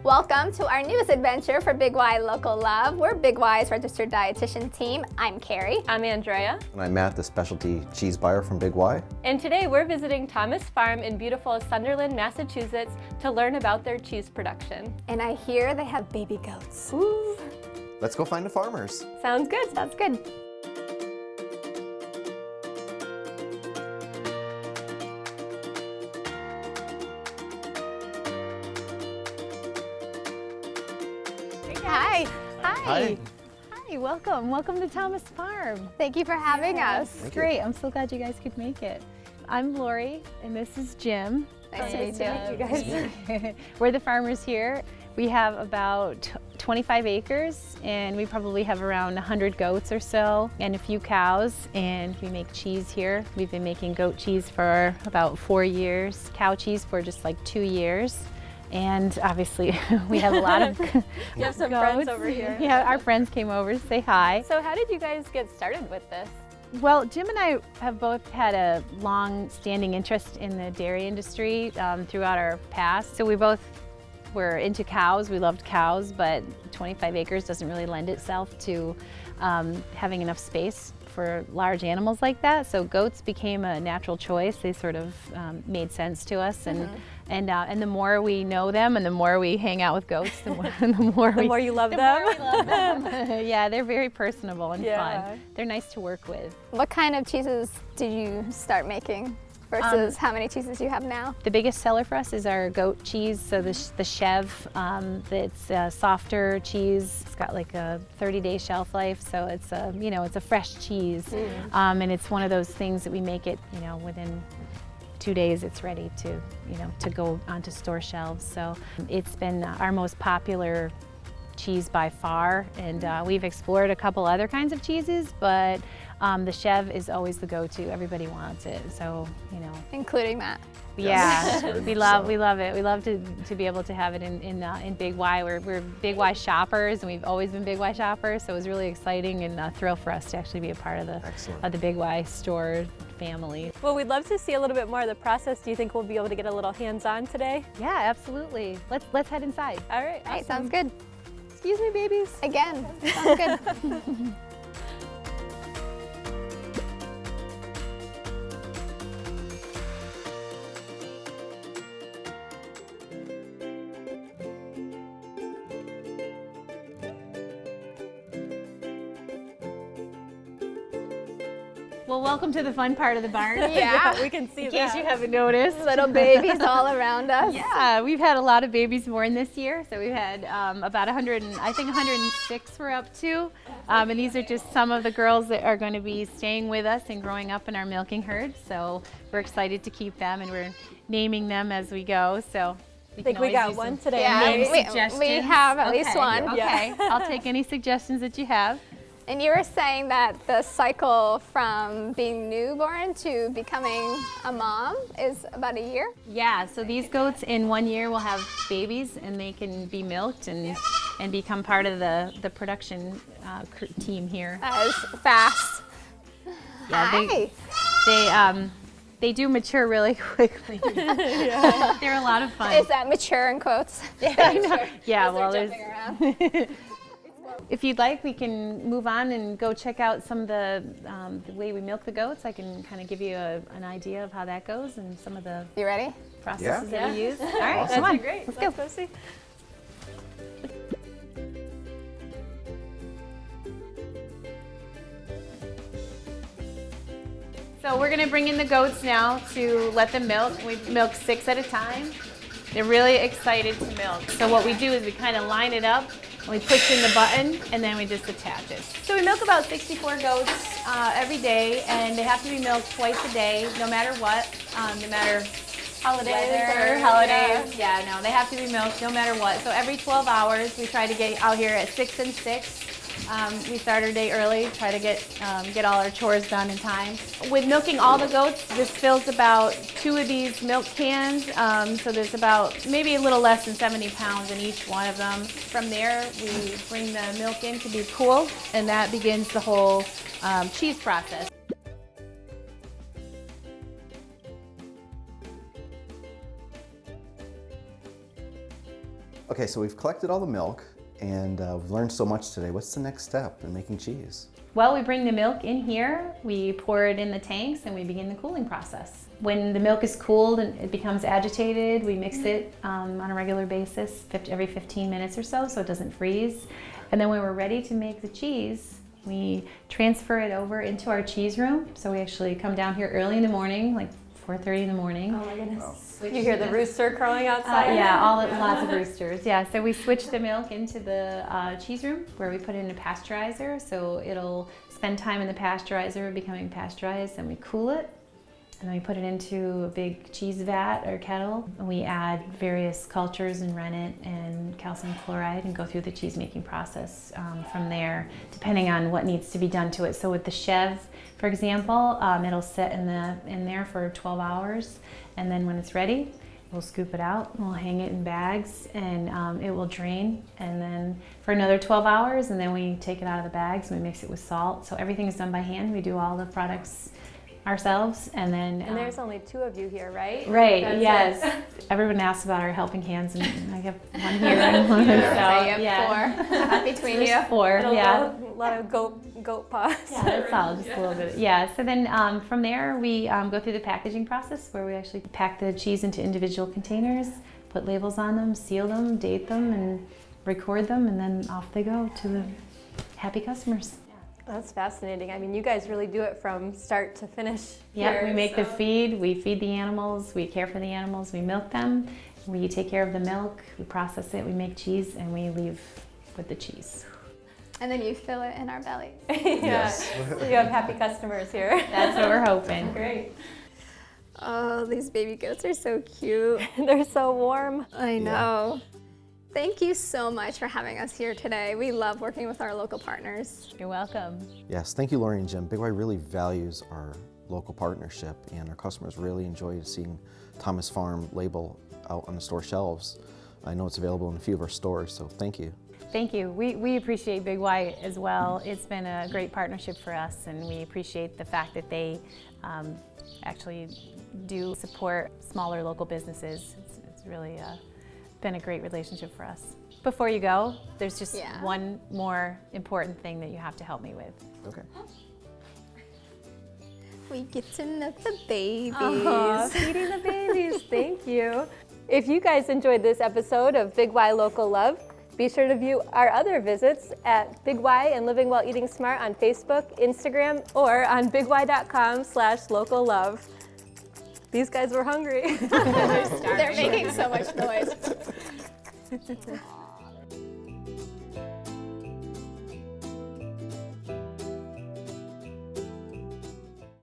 Welcome to our newest adventure for Big Y Local Love. We're Big Y's Registered Dietitian team. I'm Carrie. I'm Andrea. And I'm Matt, the specialty cheese buyer from Big Y. And today we're visiting Thomas Farm in beautiful Sunderland, Massachusetts to learn about their cheese production. And I hear they have baby goats. Ooh. Let's go find the farmers. Sounds good. Sounds good. Hi. Hi. Hi, welcome. Welcome to Thomas Farm. Thank you for having us. Thank you. Great, I'm so glad you guys could make it. I'm Lori, and this is Jim. Nice to meet you. We're the farmers here. We have about 25 acres, and we probably have around 100 goats or so, and a few cows, and we make cheese here. We've been making goat cheese for about 4 years, cow cheese for just like 2 years. And obviously, we have a lot of You have some friends over here. Yeah, our friends came over to say hi. So how did you guys get started with this? Well, Jim and I have both had a long-standing interest in the dairy industry throughout our past. So we both were into cows. We loved cows, but 25 acres doesn't really lend itself to having enough space for large animals like that. So goats became a natural choice. They sort of made sense to us, and the more we know them, and the more we hang out with goats, the more you love them. more we love them. Yeah, they're very personable and fun. They're nice to work with. What kind of cheeses did you start making versus how many cheeses you have now? The biggest seller for us is our goat cheese, so the chèvre. It's a softer cheese. It's got like a 30-day shelf life, so it's a it's a fresh cheese, and it's one of those things that we make it within 2 days. It's ready to to go onto store shelves. So it's been our most popular cheese by far, and we've explored a couple other kinds of cheeses, but the chèvre is always the go-to. Everybody wants it, so Including Matt. Yeah, we love it. We love to be able to have it in Big Y. We're Big Y shoppers, and we've always been Big Y shoppers, so it was really exciting and a thrill for us to actually be a part of the Big Y store family. Well, we'd love to see a little bit more of the process. Do you think we'll be able to get a little hands-on today? Yeah, absolutely. Let's head inside. All right. All right, sounds good. Excuse me, babies. Again, sounds good. Well, welcome to the fun part of the barn. Yeah. We can see In that. case you haven't noticed. Little babies all around us. Yeah, we've had a lot of babies born this year. So we've had about 100, I think 106 we're up to. And these are just some of the girls that are going to be staying with us and growing up in our milking herd. So we're excited to keep them, and we're naming them as we go. So I think we got one today. Yeah, we have at least one. Okay, I'll take any suggestions that you have. And you were saying that the cycle from being newborn to becoming a mom is about a year? Yeah, so these goats in 1 year will have babies, and they can be milked and become part of the production team here. That is fast. Yeah, Hi. they do mature really quickly. They're a lot of fun. Is that mature in quotes? Yeah, well, there's. Jumping around. If you'd like, we can move on and go check out some of the way we milk the goats. I can kind of give you an idea of how that goes and some of the You ready? processes that we use. All right, That's come on. great. Let's Let's go see. So we're gonna bring in the goats now to let them milk. We milk 6 at a time. They're really excited to milk. So what we do is we kind of line it up, and we push in the button, and then we just attach it. So we milk about 64 goats every day, and they have to be milked twice a day, no matter what, no matter holidays. Yeah, no, they have to be milked no matter what. So every 12 hours, we try to get out here at 6 and 6. We start our day early, try to get all our chores done in time. With milking all the goats, this fills about 2 of these milk cans. So there's about maybe a little less than 70 pounds in each one of them. From there, we bring the milk in to be cool, and that begins the whole cheese process. Okay, so we've collected all the milk and we've learned so much today. What's the next step in making cheese? Well, we bring the milk in here, we pour it in the tanks, and we begin the cooling process. When the milk is cooled and it becomes agitated, we mix it on a regular basis, every 15 minutes or so it doesn't freeze. And then when we're ready to make the cheese, we transfer it over into our cheese room. So we actually come down here early in the morning, like 4:30 in the morning. Oh my goodness. You hear the rooster crowing outside? Yeah, lots of roosters. Yeah, so we switch the milk into the cheese room where we put it in a pasteurizer. So it'll spend time in the pasteurizer becoming pasteurized, and we cool it. And then we put it into a big cheese vat or kettle. And we add various cultures and rennet and calcium chloride and go through the cheese making process from there, depending on what needs to be done to it. So with the chèvre, for example, it'll sit in there for 12 hours. And then when it's ready, we'll scoop it out, and we'll hang it in bags, and it will drain. And then for another 12 hours, and then we take it out of the bags and we mix it with salt. So everything is done by hand. We do all the products ourselves, and then and there's only 2 of you here, right? Right. That's yes. it. Everyone asks about our helping hands, and I have one here and one here. So you have 4 between you. 4. Yeah. A lot of goat paws. Yeah, that's all, just a little bit. Yeah, so then from there we go through the packaging process where we actually pack the cheese into individual containers, put labels on them, seal them, date them, and record them, and then off they go to the happy customers. That's fascinating. I mean, you guys really do it from start to finish. Yeah, here, we make the so. feed, we feed the animals, we care for the animals, we milk them, we take care of the milk, we process it, we make cheese, and we leave with the cheese. And then you fill it in our bellies. Yes. So you have happy customers here. That's what we're hoping. Great. Oh, these baby goats are so cute. They're so warm. I know. Thank you so much for having us here today. We love working with our local partners. You're welcome. Yes, thank you, Lori and Jim. Big Y really values our local partnership, and our customers really enjoy seeing Thomas Farm label out on the store shelves. I know it's available in a few of our stores, so thank you. Thank you. We appreciate Big Y as well. It's been a great partnership for us, and we appreciate the fact that they actually do support smaller local businesses. It's really been a great relationship for us. Before you go, there's just one more important thing that you have to help me with. Okay. We get to know the babies. Feeding the babies. Thank you. If you guys enjoyed this episode of Big Y Local Love, be sure to view our other visits at Big Y and Living While Eating Smart on Facebook, Instagram, or on BigY.com/locallove. These guys were hungry. They're making so much noise.